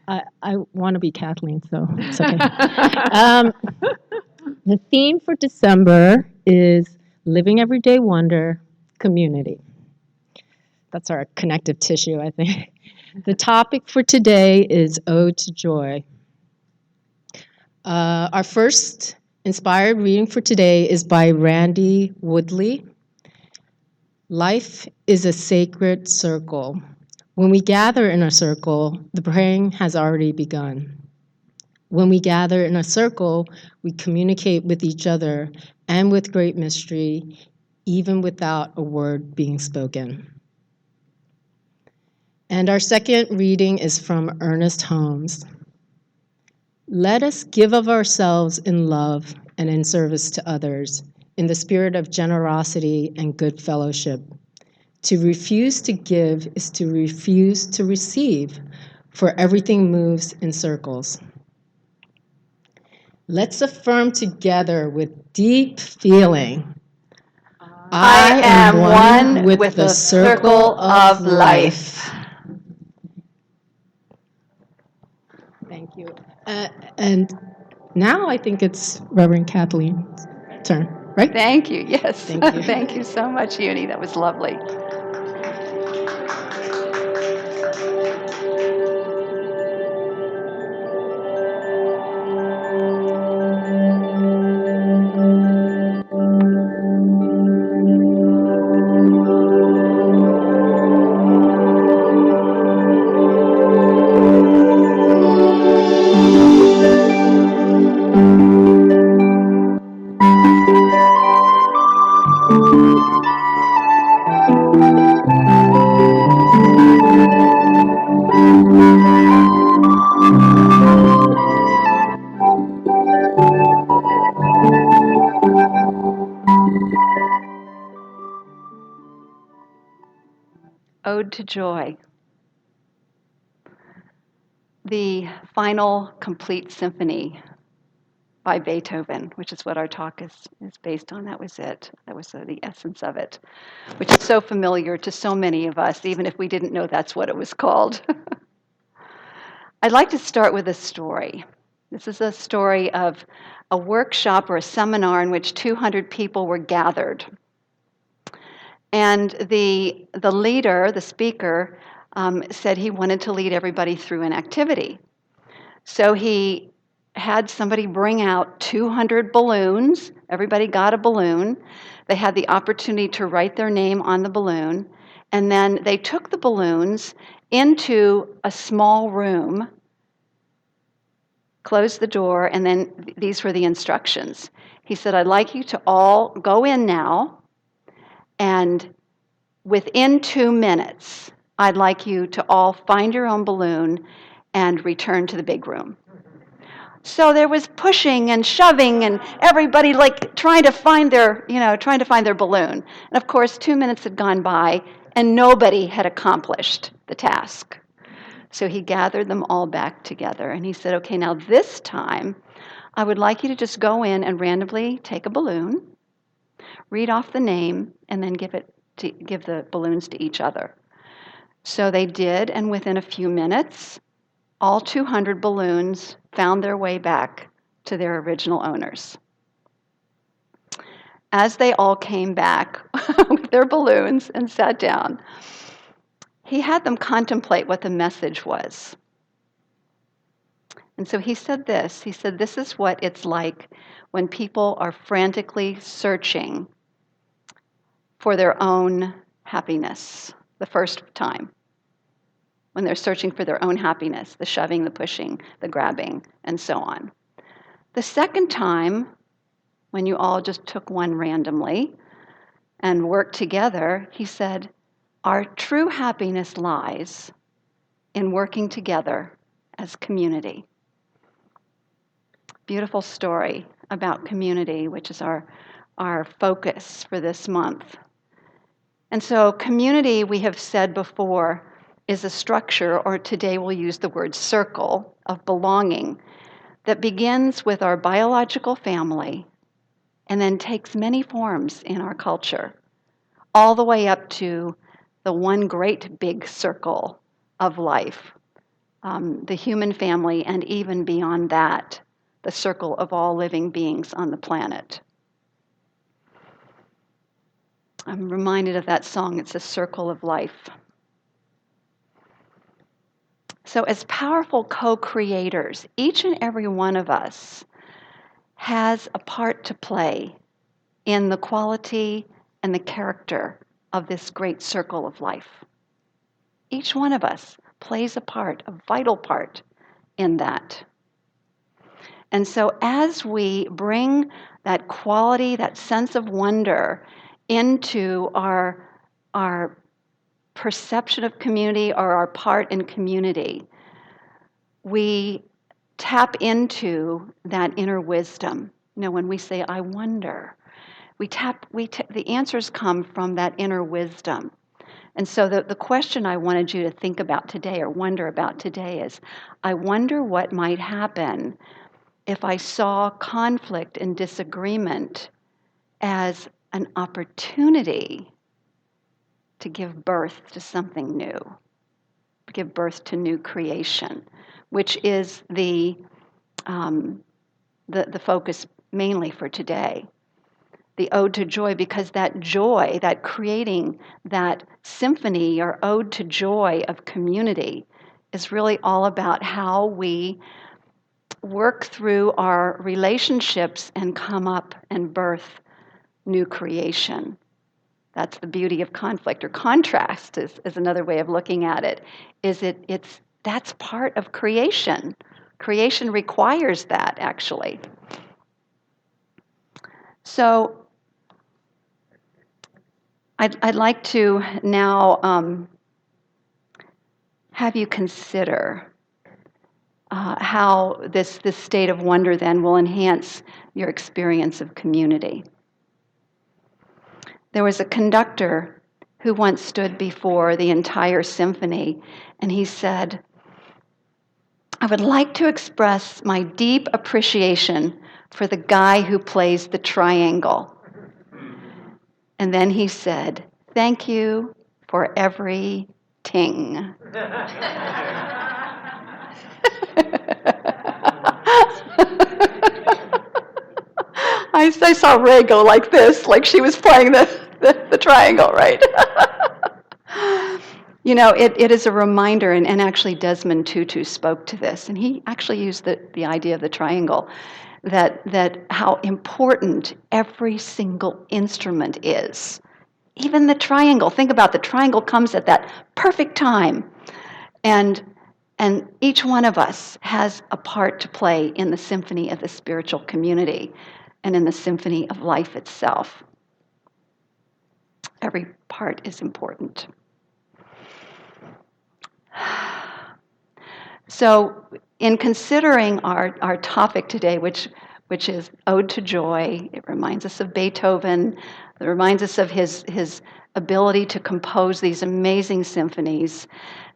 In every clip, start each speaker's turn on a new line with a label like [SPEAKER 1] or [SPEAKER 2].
[SPEAKER 1] I want to be Kathleen, so it's okay. The theme for December is living everyday wonder, community. That's our connective tissue, I think. The topic for today is Ode to Joy. Our first inspired reading for today is by Randy Woodley. Life is a sacred circle. When we gather in a circle, the praying has already begun. When we gather in a circle, we communicate with each other and with great mystery, even without a word being spoken. And our second reading is from Ernest Holmes. Let us give of ourselves in love and in service to others, in the spirit of generosity and good fellowship. To refuse to give is to refuse to receive, for everything moves in circles. Let's affirm together with deep feeling.
[SPEAKER 2] I am one with the circle of life.
[SPEAKER 1] Thank you. And now I think it's Reverend Kathleen's turn, right?
[SPEAKER 2] Thank you. Yes.
[SPEAKER 1] Thank you.
[SPEAKER 2] Thank you so much, Uni. That was lovely. Ode to Joy. The final complete symphony by Beethoven, which is what our talk is based on. That was it. That was the essence of it, which is so familiar to so many of us, even if we didn't know that's what it was called. I'd like to start with a story. This is a story of a workshop or a seminar in which 200 people were gathered. And the leader, the speaker, said he wanted to lead everybody through an activity. So he had somebody bring out 200 balloons. Everybody got a balloon. They had the opportunity to write their name on the balloon. And then they took the balloons into a small room, closed the door, and then these were the instructions. He said, I'd like you to all go in now, and within 2 minutes, I'd like you to all find your own balloon and return to the big room. So there was pushing and shoving and everybody like trying to find their balloon. And of course, 2 minutes had gone by and nobody had accomplished the task. So he gathered them all back together and he said, okay, now this time I would like you to just go in and randomly take a balloon, read off the name, and then give the balloons to each other. So they did, and within a few minutes, all 200 balloons found their way back to their original owners. As they all came back with their balloons and sat down, he had them contemplate what the message was. And so he said this. He said, this is what it's like when people are frantically searching for their own happiness the first time. When they're searching for their own happiness, the shoving, the pushing, the grabbing, and so on. The second time, when you all just took one randomly and worked together, he said, our true happiness lies in working together as community. Beautiful story about community, which is our focus for this month. And so community, we have said before, is a structure, or today we'll use the word circle, of belonging that begins with our biological family and then takes many forms in our culture, all the way up to the one great big circle of life, the human family, and even beyond that, the circle of all living beings on the planet. I'm reminded of that song, it's a circle of life. So as powerful co-creators, each and every one of us has a part to play in the quality and the character of this great circle of life. Each one of us plays a part, a vital part in that. And so as we bring that quality, that sense of wonder into our perception of community or our part in community, we tap into that inner wisdom. When we say, I wonder, the answers come from that inner wisdom. And so the question I wanted you to think about today or wonder about today is, I wonder what might happen if I saw conflict and disagreement as an opportunity to give birth to something new, give birth to new creation, which is the focus mainly for today. The ode to joy, because that joy, that creating that symphony or ode to joy of community is really all about how we work through our relationships and come up and birth new creation. That's the beauty of conflict, or contrast is another way of looking at it. That's part of creation. Creation requires that, actually. So I'd like to now have you consider how this state of wonder then will enhance your experience of community. There was a conductor who once stood before the entire symphony, and he said, I would like to express my deep appreciation for the guy who plays the triangle. And then he said, thank you for every ting. I saw Ray go like this, like she was playing the triangle, right? It is a reminder, and actually Desmond Tutu spoke to this, and he actually used the idea of the triangle, that how important every single instrument is. Even the triangle. Think about the triangle comes at that perfect time. And each one of us has a part to play in the symphony of the spiritual community and in the symphony of life itself. Every part is important. So in considering our topic today, which is Ode to Joy, it reminds us of Beethoven, it reminds us of his ability to compose these amazing symphonies,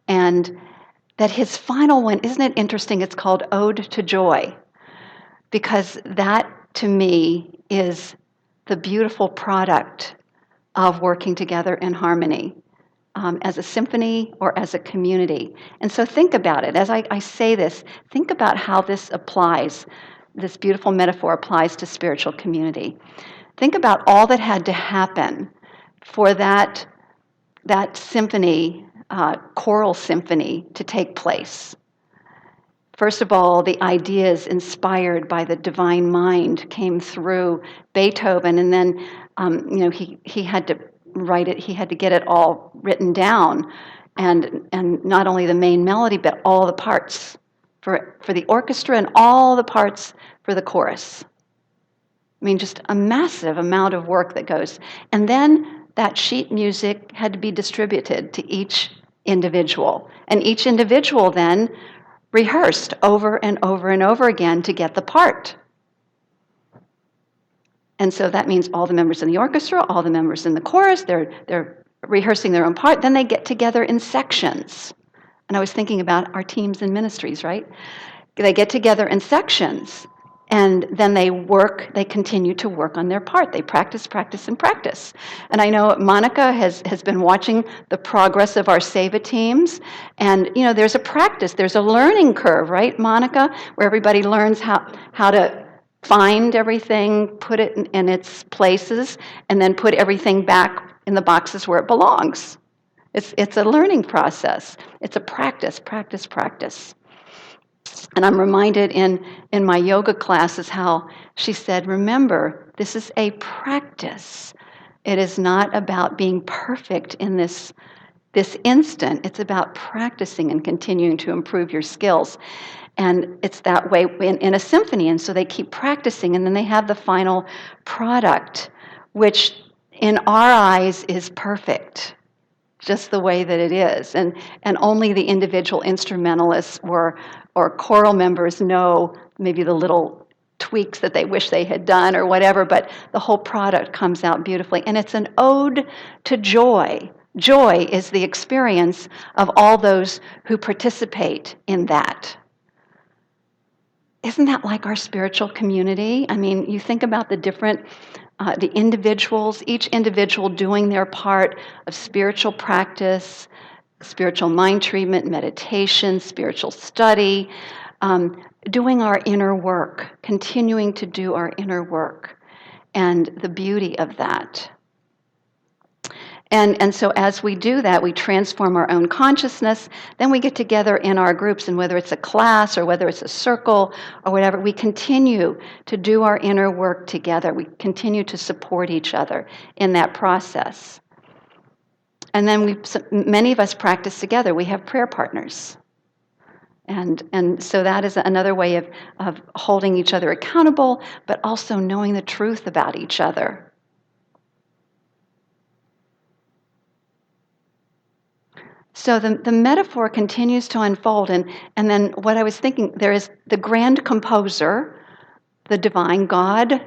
[SPEAKER 2] and that his final one, isn't it interesting, it's called Ode to Joy, because that, to me, is the beautiful product of working together in harmony. As a symphony or as a community. And so think about it. As I say this, think about how this applies, this beautiful metaphor applies to spiritual community. Think about all that had to happen for that symphony, choral symphony, to take place. First of all, the ideas inspired by the divine mind came through Beethoven, and then he had to write it. He had to get it all written down, and not only the main melody, but all the parts for the orchestra and all the parts for the chorus. I mean, just a massive amount of work that goes. And then that sheet music had to be distributed to each individual, and each individual then rehearsed over and over and over again to get the part. And so that means all the members in the orchestra, all the members in the chorus, they're rehearsing their own part. Then they get together in sections. And I was thinking about our teams and ministries, right? They get together in sections. And then they continue to work on their part. They practice, practice, and practice. And I know Monica has been watching the progress of our SEVA teams. And, there's a practice, there's a learning curve, right, Monica, where everybody learns how to find everything, put it in its places, and then put everything back in the boxes where it belongs. It's a learning process. It's a practice, practice, practice. And I'm reminded in my yoga classes how she said, remember, this is a practice. It is not about being perfect in this instant. It's about practicing and continuing to improve your skills. And it's that way in a symphony. And so they keep practicing, and then they have the final product, which in our eyes is perfect, just the way that it is. And only the individual instrumentalists or choral members know maybe the little tweaks that they wish they had done or whatever, but the whole product comes out beautifully. And it's an ode to joy. Joy is the experience of all those who participate in that. Isn't that like our spiritual community? I mean, you think about the different the individuals, each individual doing their part of spiritual practice, spiritual mind treatment, meditation, spiritual study, doing our inner work, continuing to do our inner work, and the beauty of that. And so as we do that, we transform our own consciousness. Then we get together in our groups, and whether it's a class or whether it's a circle or whatever, we continue to do our inner work together. We continue to support each other in that process. And then many of us practice together. We have prayer partners. And so that is another way of holding each other accountable, but also knowing the truth about each other. So the metaphor continues to unfold, and then what I was thinking, there is the grand composer, the divine God,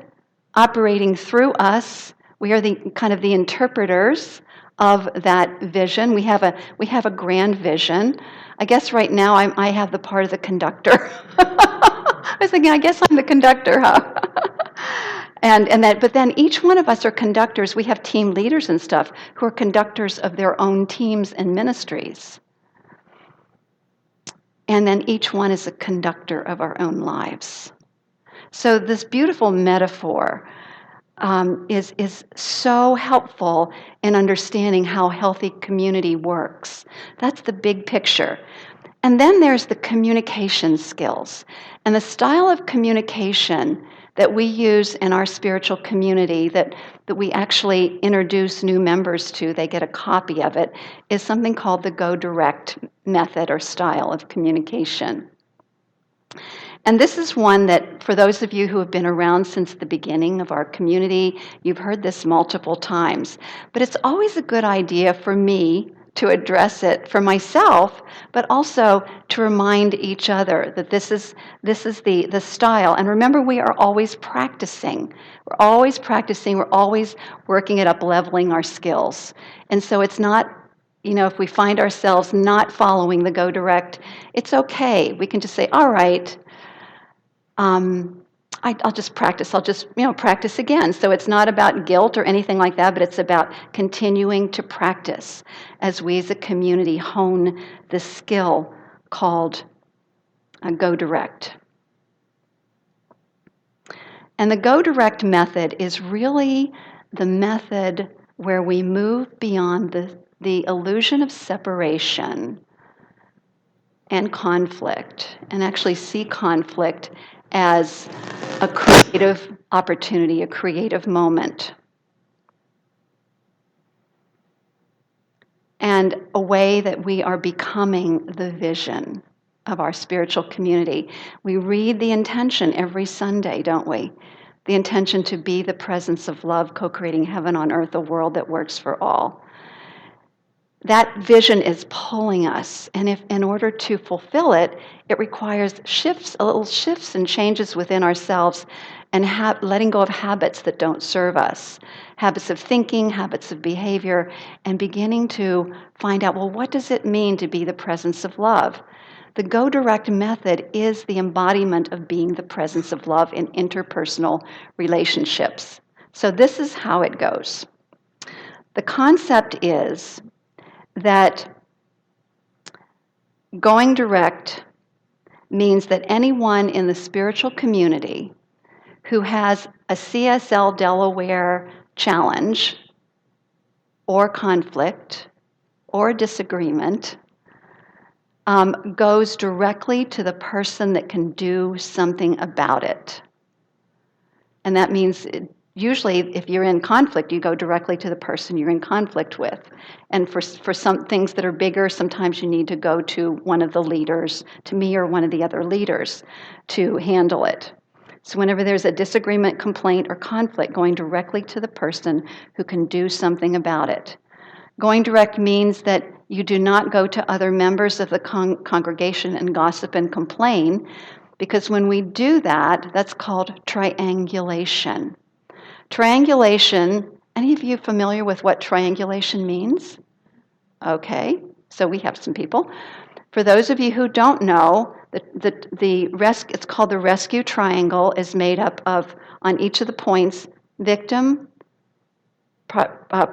[SPEAKER 2] operating through us. We are the kind of the interpreters of that vision. We have a grand vision. I guess right now I have the part of the conductor. I was thinking, I guess I'm the conductor, huh? But then each one of us are conductors. We have team leaders and stuff who are conductors of their own teams and ministries. And then each one is a conductor of our own lives. So this beautiful metaphor is so helpful in understanding how healthy community works. That's the big picture. And then there's the communication skills. And the style of communication that we use in our spiritual community, that we actually introduce new members to, they get a copy of it, is something called the Go Direct method or style of communication. And this is one that, for those of you who have been around since the beginning of our community, you've heard this multiple times. But it's always a good idea for me to address it for myself, but also to remind each other that this is the style. And remember, we are always practicing. We're always practicing. We're always working at up leveling our skills. And so it's not, if we find ourselves not following the Go Direct, it's okay. We can just say, all right, I'll just practice. I'll just, practice again. So it's not about guilt or anything like that, but it's about continuing to practice as we as a community hone this skill called Go Direct. And the Go Direct method is really the method where we move beyond the illusion of separation and conflict, and actually see conflict as a creative opportunity, a creative moment, and a way that we are becoming the vision of our spiritual community. We read the intention every Sunday, don't we? The intention to be the presence of love, co-creating heaven on earth, a world that works for all. That vision is pulling us, and if in order to fulfill it, it requires little shifts and changes within ourselves, and letting go of habits that don't serve us, habits of thinking, habits of behavior, and beginning to find out, well, what does it mean to be the presence of love? The Go Direct method is the embodiment of being the presence of love in interpersonal relationships. So this is how it goes. The concept is that going direct means that anyone in the spiritual community who has a CSL Delaware challenge or conflict or disagreement goes directly to the person that can do something about it. And that means usually if you're in conflict, you go directly to the person you're in conflict with. And for some things that are bigger, sometimes you need to go to one of the leaders, to me or one of the other leaders, to handle it. So whenever there's a disagreement, complaint, or conflict, going directly to the person who can do something about it. Going direct means that you do not go to other members of the congregation and gossip and complain, because when we do that, that's called triangulation. Triangulation, any of you familiar with what triangulation means? Okay, so we have some people. For those of you who don't know, it's called the rescue triangle, is made up of, on each of the points, victim,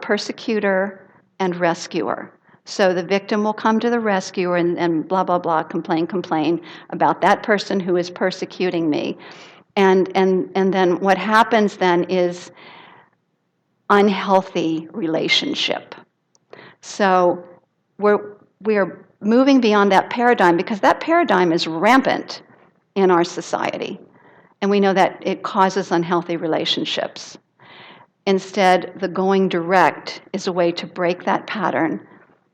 [SPEAKER 2] persecutor, and rescuer. So the victim will come to the rescuer and blah, blah, blah, complain about that person who is persecuting me. And then what happens then is unhealthy relationship. So we're moving beyond that paradigm, because that paradigm is rampant in our society. And we know that it causes unhealthy relationships. Instead, the going direct is a way to break that pattern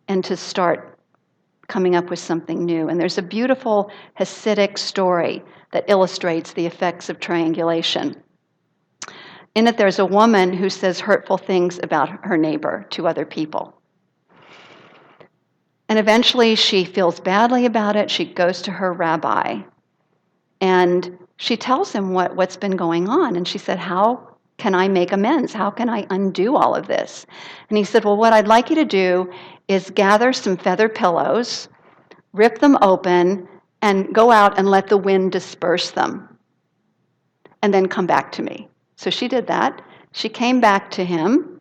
[SPEAKER 2] and to start coming up with something new. And there's a beautiful Hasidic story that illustrates the effects of triangulation. In it, there's a woman who says hurtful things about her neighbor to other people. And eventually she feels badly about it. She goes to her rabbi and she tells him what's been going on. And she said, how can I make amends? How can I undo all of this? And he said, well, what I'd like you to do is gather some feather pillows, rip them open, and go out and let the wind disperse them, and then come back to me. So she did that. She came back to him,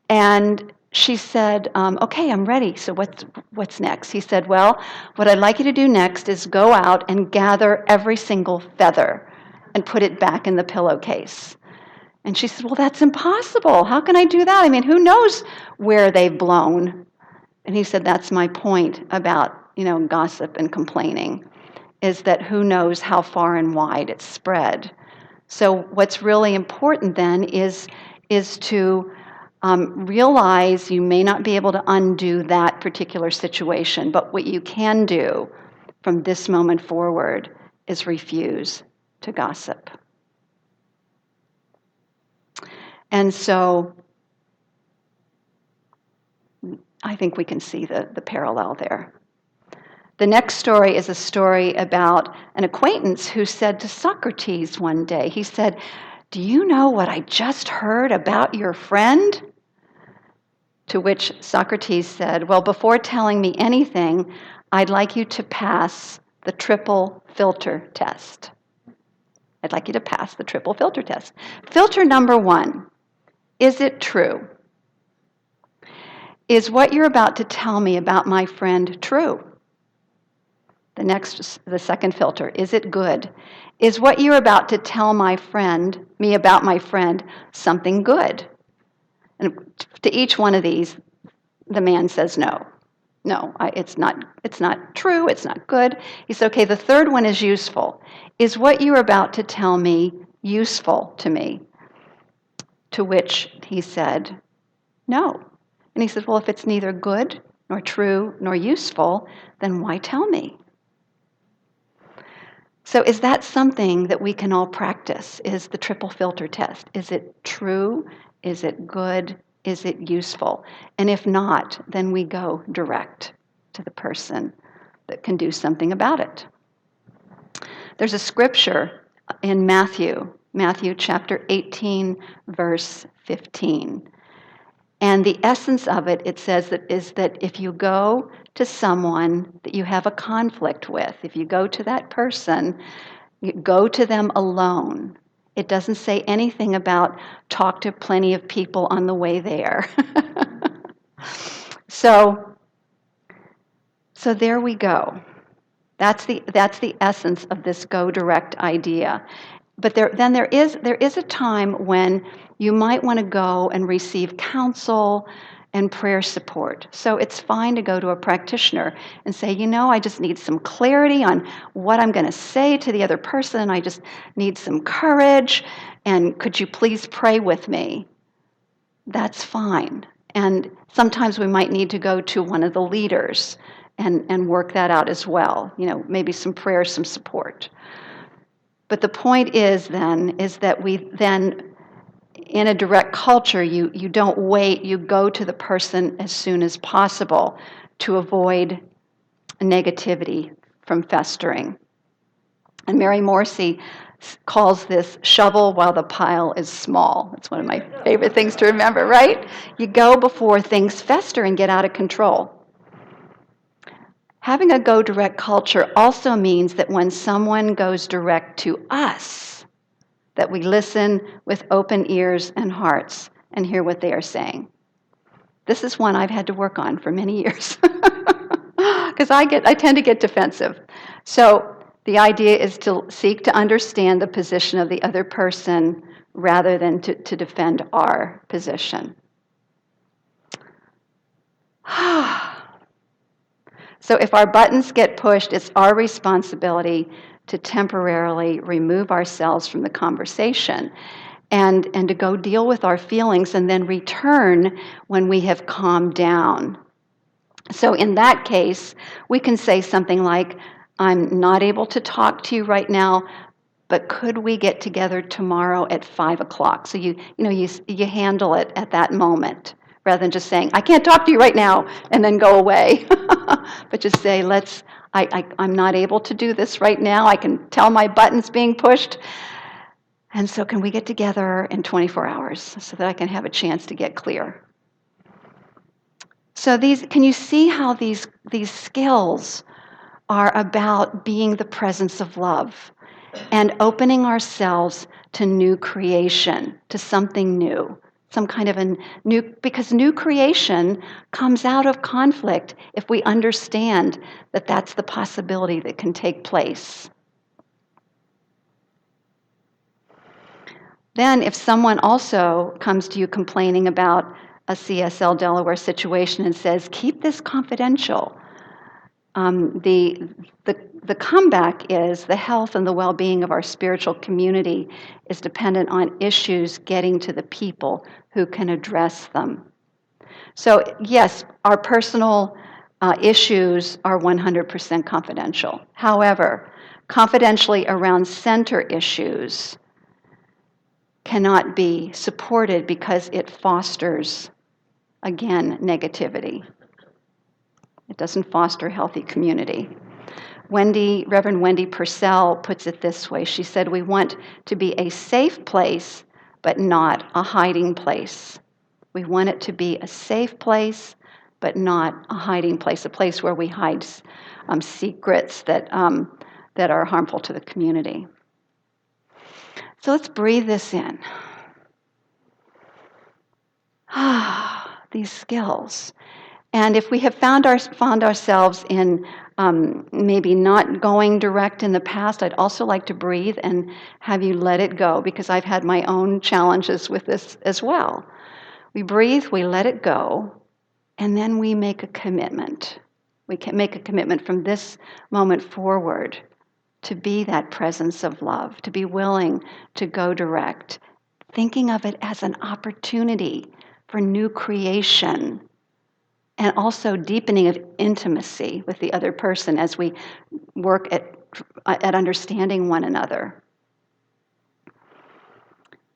[SPEAKER 2] and she said, okay, I'm ready. So what's next? He said, well, what I'd like you to do next is go out and gather every single feather and put it back in the pillowcase. And she said, well, that's impossible. How can I do that? I mean, who knows where they've blown? And he said, that's my point about, gossip and complaining, is that who knows how far and wide it's spread. So what's really important then is to realize you may not be able to undo that particular situation, but what you can do from this moment forward is refuse to gossip. And so I think we can see the parallel there. The next story is a story about an acquaintance who said to Socrates one day, he said, do you know what I just heard about your friend? To which Socrates said, well, before telling me anything, I'd like you to pass the triple filter test. I'd like you to pass the triple filter test. Filter number 1, is it true? Is what you're about to tell me about my friend true? The second filter, is it good? Is what you're about to tell me about my friend, something good? And to each one of these, the man says no. No, it's not true, it's not good. He said, okay, the third one is useful. Is what you're about to tell me useful to me? To which he said, no. And he said, well, if it's neither good, nor true, nor useful, then why tell me? So is that something that we can all practice, is the triple filter test? Is it true? Is it good? Is it useful? And if not, then we go direct to the person that can do something about it. There's a scripture in Matthew chapter 18, verse 15. And the essence of it, it says that is that if you go to someone that you have a conflict with. If you go to that person, you go to them alone. It doesn't say anything about talk to plenty of people on the way there. So there we go. That's the essence of this go direct idea. But there is a time when you might want to go and receive counsel and prayer support. So it's fine to go to a practitioner and say, I just need some clarity on what I'm going to say to the other person. I just need some courage. And could you please pray with me? That's fine. And sometimes we might need to go to one of the leaders and work that out as well. Maybe some prayer, some support. But the point is that we then, in a direct culture, you don't wait, you go to the person as soon as possible to avoid negativity from festering. And Mary Morrissey calls this shovel while the pile is small. It's one of my favorite things to remember, right? You go before things fester and get out of control. Having a go direct culture also means that when someone goes direct to us, that we listen with open ears and hearts and hear what they are saying. This is one I've had to work on for many years because I tend to get defensive. So the idea is to seek to understand the position of the other person rather than to defend our position. So if our buttons get pushed, it's our responsibility to temporarily remove ourselves from the conversation and to go deal with our feelings and then return when we have calmed down. So in that case, we can say something like, I'm not able to talk to you right now, but could we get together tomorrow at 5 o'clock? So you handle it at that moment, rather than just saying, I can't talk to you right now, and then go away. But just say, I'm not able to do this right now. I can tell my button's being pushed. And so can we get together in 24 hours so that I can have a chance to get clear? So can you see how these skills are about being the presence of love and opening ourselves to new creation, to something new, some kind of a new, because new creation comes out of conflict if we understand that that's the possibility that can take place. Then if someone also comes to you complaining about a CSL Delaware situation and says, keep this confidential, the comeback is the health and the well-being of our spiritual community is dependent on issues getting to the people who can address them. So yes, our personal issues are 100% confidential. However, confidentially around center issues cannot be supported because it fosters, again, negativity. It doesn't foster healthy community. Reverend Wendy Purcell puts it this way. She said, we want to be a safe place, but not a hiding place. We want it to be a safe place, but not a hiding place, a place where we hide secrets that are harmful to the community. So let's breathe this in. These skills. And if we have found ourselves in maybe not going direct in the past, I'd also like to breathe and have you let it go, because I've had my own challenges with this as well. We breathe, we let it go, and then we make a commitment. We can make a commitment from this moment forward to be that presence of love, to be willing to go direct, thinking of it as an opportunity for new creation, and also deepening of intimacy with the other person as we work at understanding one another.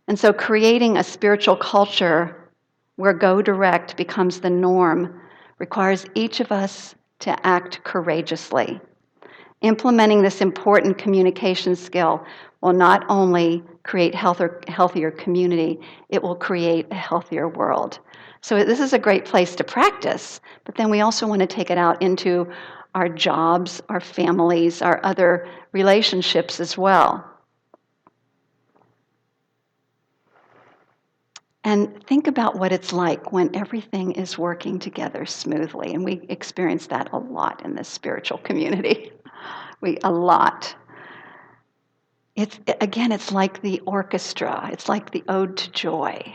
[SPEAKER 2] And so creating a spiritual culture where go direct becomes the norm requires each of us to act courageously. Implementing this important communication skill will not only create healthier community, it will create a healthier world. So this is a great place to practice, but then we also want to take it out into our jobs, our families, our other relationships as well. And think about what it's like when everything is working together smoothly. And we experience that a lot in this spiritual community. A lot. It's like the orchestra. It's like the ode to joy,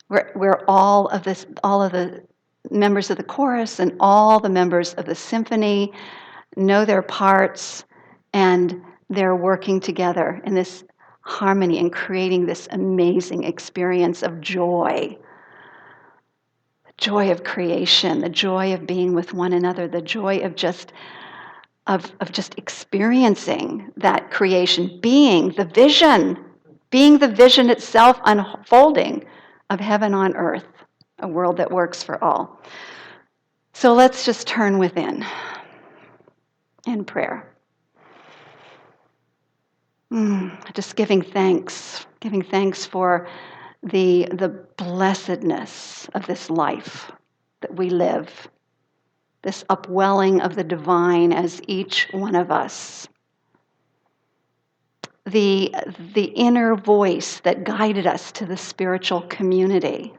[SPEAKER 2] where all of the members of the chorus and all the members of the symphony know their parts, and they're working together in this harmony and creating this amazing experience of joy. The joy of creation, the joy of being with one another, the joy of just experiencing that creation, being the vision itself unfolding of heaven on earth, a world that works for all. So let's just turn within in prayer. Just giving thanks for the blessedness of this life that we live, this upwelling of the divine as each one of us, the inner voice that guided us to the spiritual community,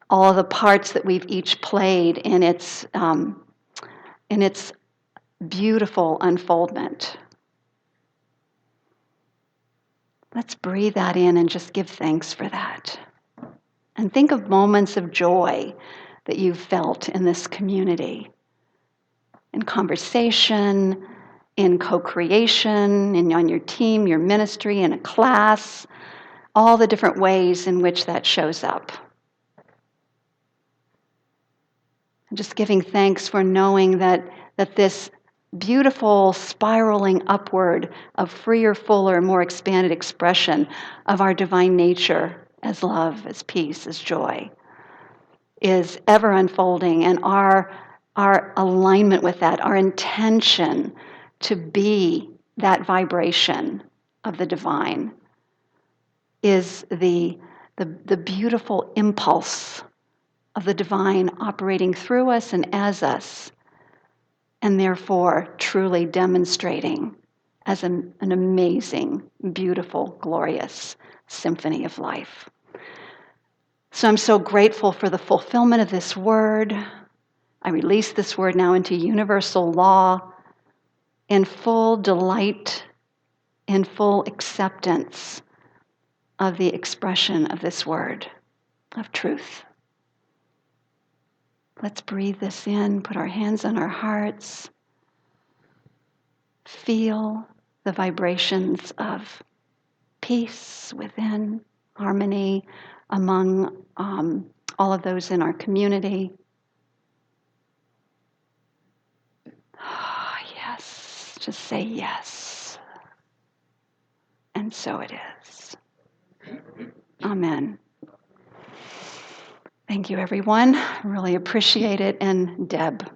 [SPEAKER 2] all of the parts that we've each played in its beautiful unfoldment. Let's breathe that in and just give thanks for that. And think of moments of joy that you've felt in this community, in conversation, in co-creation, on your team, your ministry, in a class, all the different ways in which that shows up. And just giving thanks for knowing that this beautiful spiraling upward of freer, fuller, more expanded expression of our divine nature as love, as peace, as joy is ever unfolding, and our alignment with that, our intention to be that vibration of the divine is the beautiful impulse of the divine operating through us and as us, and therefore truly demonstrating as an amazing, beautiful, glorious symphony of life. So I'm so grateful for the fulfillment of this word. I release this word now into universal law in full delight, in full acceptance of the expression of this word of truth. Let's breathe this in, put our hands on our hearts, feel the vibrations of peace within, harmony among all of those in our community. Yes, just say yes. And so it is. Amen. Thank you, everyone. Really appreciate it. And Deb.